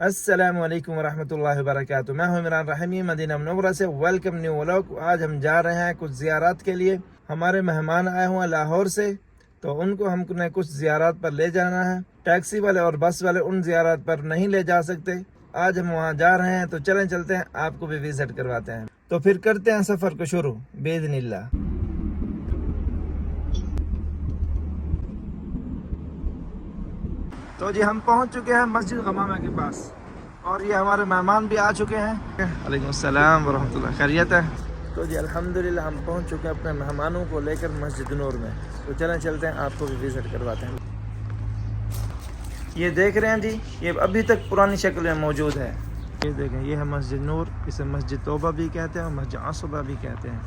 السلام علیکم ورحمۃ اللہ وبرکاتہ. میں ہوں عمران رحیمی مدینہ منورہ سے. Welcome new vlog. آج ہم جا رہے ہیں کچھ زیارات کے لیے. ہمارے مہمان آئے ہوئے ہیں لاہور سے، تو ان کو ہم نے کچھ زیارات پر لے جانا ہے. ٹیکسی والے اور بس والے ان زیارات پر نہیں لے جا سکتے. آج ہم وہاں جا رہے ہیں، تو چلتے ہیں، آپ کو بھی وزٹ کرواتے ہیں. تو پھر کرتے ہیں سفر کو شروع باذن اللہ. تو جی ہم پہنچ چکے ہیں مسجد غمامہ کے پاس، اور یہ ہمارے مہمان بھی آ چکے ہیں. وعلیکم السلام ورحمۃ اللہ. خیریت ہے؟ تو جی الحمدللہ ہم پہنچ چکے ہیں اپنے مہمانوں کو لے کر مسجد نور میں. تو چلتے ہیں، آپ کو بھی وزٹ کرواتے ہیں. یہ دیکھ رہے ہیں جی، یہ ابھی تک پرانی شکل میں موجود ہے. یہ دیکھیں، یہ ہے مسجد نور. اسے مسجد توبہ بھی کہتے ہیں اور مسجد عصبہ بھی کہتے ہیں.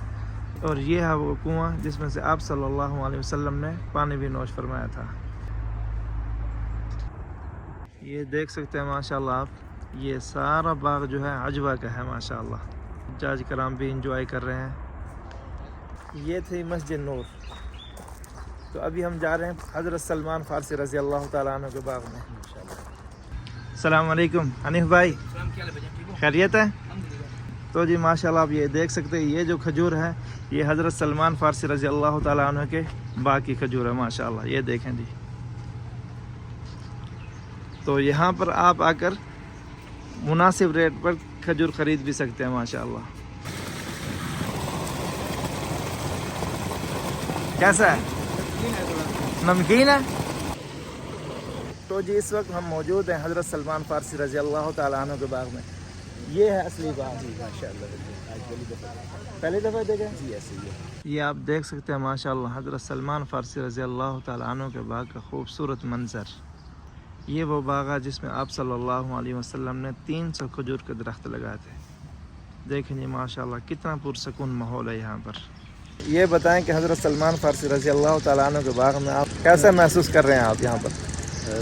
اور یہ ہے وہ کنواں جس میں سے آپ صلی اللہ علیہ وسلم نے پانی بھی نوش فرمایا تھا. یہ دیکھ سکتے ہیں ماشاءاللہ آپ، یہ سارا باغ جو ہے عجوہ کا ہے ماشاءاللہ. حجاج کرام بھی انجوائے کر رہے ہیں. یہ تھی مسجد نور. تو ابھی ہم جا رہے ہیں حضرت سلمان فارسی رضی اللہ تعالیٰ عنہ کے باغ میں. السلام علیکم حنیف بھائی، خیریت ہے؟ تو جی ماشاءاللہ آپ یہ دیکھ سکتے ہیں، یہ جو کھجور ہے یہ حضرت سلمان فارسی رضی اللہ تعالیٰ عنہ کے باغ کی کھجور ہے ماشاءاللہ. یہ دیکھیں جی. تو یہاں پر آپ آ کر مناسب ریٹ پر کھجور خرید بھی سکتے ہیں ماشاءاللہ. کیسا ہے؟ نمکین ہے. تو جی اس وقت ہم موجود ہیں حضرت سلمان فارسی رضی اللہ تعالیٰ عنہ کے باغ میں. یہ ہے اصلی باغ. جی ماشاءاللہ پہلی دفعہ دیکھیں جی ایسے ہی ہے. یہ آپ دیکھ سکتے ہیں ماشاءاللہ حضرت سلمان فارسی رضی اللہ تعالیٰ عنہ کے باغ کا خوبصورت منظر. یہ وہ باغ ہے جس میں آپ صلی اللہ علیہ وسلم نے 300 کھجور کے درخت لگائے تھے. دیکھیں جی ماشاءاللہ کتنا پرسکون ماحول ہے یہاں پر. یہ بتائیں کہ حضرت سلمان فارسی رضی اللہ تعالیٰ عنہ کے باغ میں آپ کیسا محسوس کر رہے ہیں آپ یہاں پر؟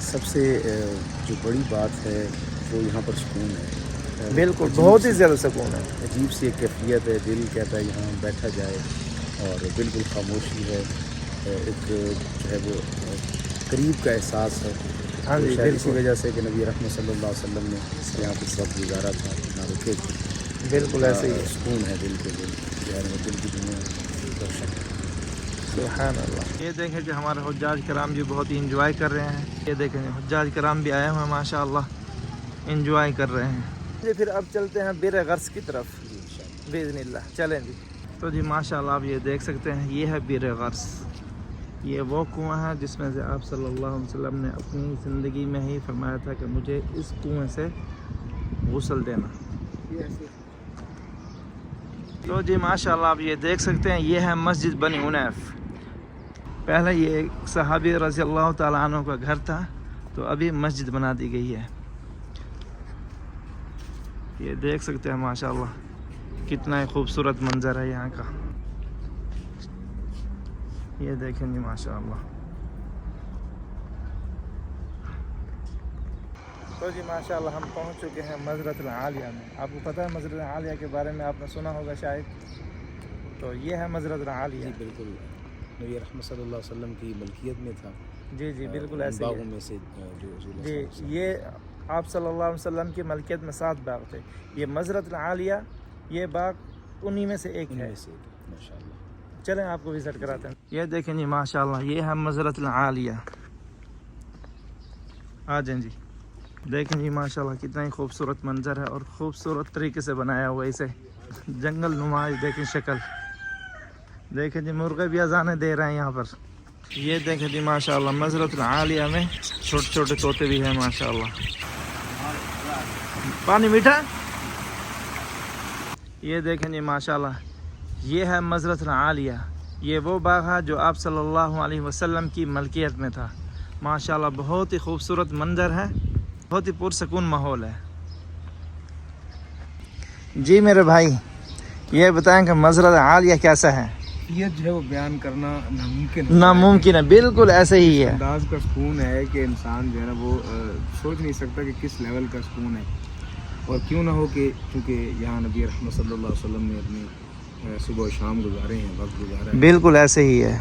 سب سے جو بڑی بات ہے وہ یہاں پر سکون ہے. بالکل بہت ہی زیادہ سکون ہے. عجیب سی ایک کیفیت ہے، دل کہتا ہے یہاں بیٹھا جائے، اور بالکل خاموشی ہے. ایک جو ہے وہ قریب کا احساس ہے. ہاں جی شاید اسی بالکل وجہ سے کہ نبی رحمت صلی اللہ علیہ وسلم نے یہاں پر وقت گزارا تھا، نہ رکے تھے. بالکل ایسے ہی ہے. سکون ہے دل کے دل جو ہے دل کی دنیا روشن ہے. سبحان اللہ. یہ دیکھیں کہ ہمارے حجاج کرام بھی بہت ہی انجوائے کر رہے ہیں. یہ دیکھیں حجاج کرام بھی آئے ہوئے ہیں ماشاءاللہ، انجوائے کر رہے ہیں. جی پھر اب چلتے ہیں بیر غرس کی طرف باذن اللہ. چلیں جی. تو جی ماشاءاللہ آپ یہ دیکھ سکتے ہیں، یہ ہے بیر غرس. یہ وہ کنواں ہے جس میں سے آپ صلی اللہ علیہ وسلم نے اپنی زندگی میں ہی فرمایا تھا کہ مجھے اس کنویں سے غسل دینا. تو جی ماشاءاللہ آپ یہ دیکھ سکتے ہیں، یہ ہے مسجد بنی عنیف. پہلے یہ ایک صحابی رضی اللہ تعالیٰ عنہ کا گھر تھا، تو ابھی مسجد بنا دی گئی ہے. یہ دیکھ سکتے ہیں ماشاءاللہ کتنا ہی خوبصورت منظر ہے یہاں کا. یہ دیکھیں جی ماشاءاللہ. تو جی ماشاءاللہ ہم پہنچ چکے ہیں مزرعۃ العالیہ میں. آپ کو پتہ ہے مزرعۃ العالیہ کے بارے میں آپ نے سنا ہوگا شاید. تو یہ ہے مزرعۃ العالیہ. جی بالکل نبی رحمت صلی اللہ علیہ وسلم کی ملکیت میں تھا. جی جی بالکل ایسے باغوں میں سے جو رسول جی یہ آپ صلی اللہ علیہ وسلم کی ملکیت میں 7 باغ تھے. یہ مزرعۃ العالیہ یہ باغ انہی میں سے ایک ہے. ماشاءاللہ. چلیں آپ کو وزٹ کراتے ہیں. یہ دیکھیں جی ماشاءاللہ یہ ہے مزرعۃ العالیہ. آ جائیں جی. دیکھیں جی ماشاءاللہ کتنا ہی خوبصورت منظر ہے، اور خوبصورت طریقے سے بنایا ہوا اسے. جنگل نما دیکھیں شکل. دیکھیں جی مرغے بھی اذانیں دے رہے ہیں یہاں پر. یہ دیکھیں جی ماشاءاللہ مزرعۃ العالیہ میں چھوٹے چھوٹے طوطے بھی ہیں ماشاءاللہ. پانی میٹھا. یہ دیکھیں جی ماشاءاللہ یہ ہے مزرعۃ العالیہ. یہ وہ باغ ہے جو آپ صلی اللہ علیہ وسلم کی ملکیت میں تھا. ماشاءاللہ بہت ہی خوبصورت منظر ہے، بہت ہی پرسکون ماحول ہے. جی میرے بھائی یہ بتائیں کہ مزرعۃ العالیہ کیسا ہے؟ یہ جو ہے وہ بیان کرنا ناممکن ہے. بالکل ایسے ہی ہے. انداز کا سکون ہے کہ انسان جو ہے نا وہ سوچ نہیں سکتا کہ کس لیول کا سکون ہے. اور کیوں نہ ہو کہ چونکہ یہاں نبی رحمت صلی اللہ علیہ وسلم نے اپنی صبح و شام گزارے ہیں، وقت گزارا ہے. بالکل ایسے ہی ہے.